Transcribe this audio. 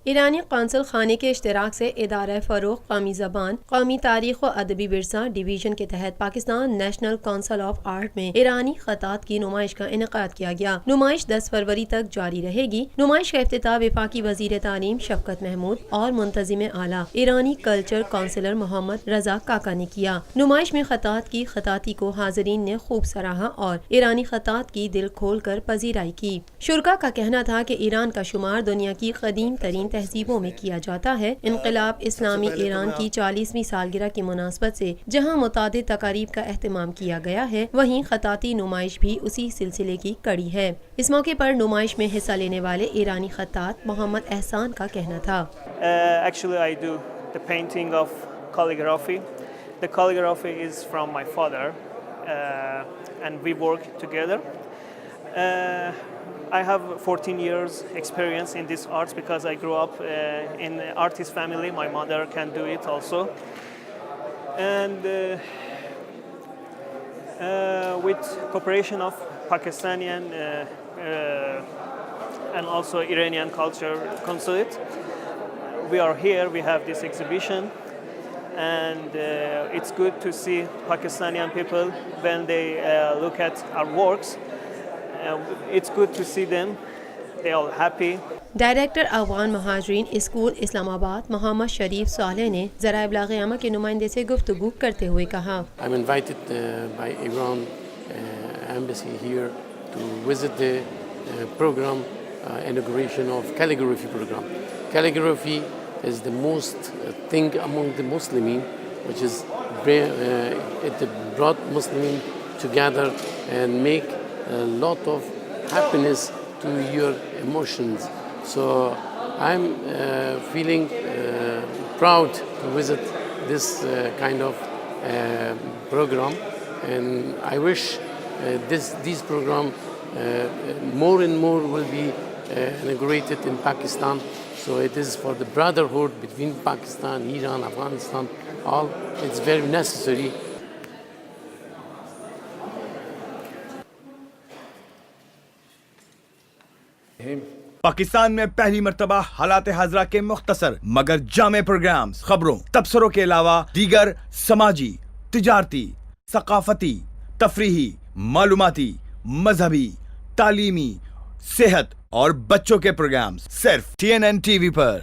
ईरानी council खाने के इश्तराक से इदारा फ़रोग़ क़ौमी ज़बान क़ौमी तारीख़ व अदबी विरसा डिवीज़न के तहत Pakistan national council of art में ईरानी ख़तात की नुमाइश का इनेकाद किया गया। नुमाइश 10 फरवरी तक जारी रहेगी। नुमाइश का इफ्तिताह वफाकी वज़ीर तालीम शफ़क़त महमूद और मुंतज़िम आला ईरानी कल्चर काउंसलर मोहम्मद रज़ा काका ने किया। नुमाइश में ख़तात की ख़ताती को हाज़रीन ने खूब सराहा और ईरानी ख़तात की दिल खोल कर पजीराई की। शुरका का कहना था कि ईरान का शुमार दुनिया की कदीम तरीन तहजीबों में किया जाता है। इनक़िलाब इस्लामी ईरान की 40वीं सालगिरह की मुनासबत से जहाँ मुतादिद तकारीब का एहतमाम किया गया है, वहीं ख़ताती नुमाइश भी उसी सिलसिले की कड़ी है। इस मौके पर नुमाइश में हिस्सा लेने वाले ईरानी ख़तात मोहम्मद एहसान का कहना था। Actually, I do the painting of calligraphy. The calligraphy is from my father, and we work together. I have 14 years experience in this arts because I grew up in an artist family. My mother can do it also, and with cooperation of Pakistani and also Iranian culture consulate, we are here. We have this exhibition, and it's good to see Pakistani people when they look at our works. It's good to see them. They are happy. Director Afghan महाजरीन school Islamabad Mohammad Sharif Saleh ने ज़राए इब्लाग़ के नुमाइंदे से गुफ्तगू करते हुए कहा, I'm invited by Iran embassy here to visit the program inauguration of calligraphy program. Calligraphy is the most thing among the Muslimin, which is it brought Muslimin together and make a lot of happiness to your emotions. So I'm feeling proud to visit this kind of program, and I wish these program more and more will be inaugurated in Pakistan. So it is for the brotherhood between Pakistan, Iran, Afghanistan, all. It's very necessary. Pakistan में पहली मर्तबा हालात हाजरा के मुख्तसर मगर जामे programmes, खबरों, तबसरों के अलावा दीगर समाजी, तिजारती, सकाफती, तफरीही, मालूमाती, मजहबी, तालीमी, सेहत और बच्चों के प्रोग्राम्स सिर्फ TNN TV पर।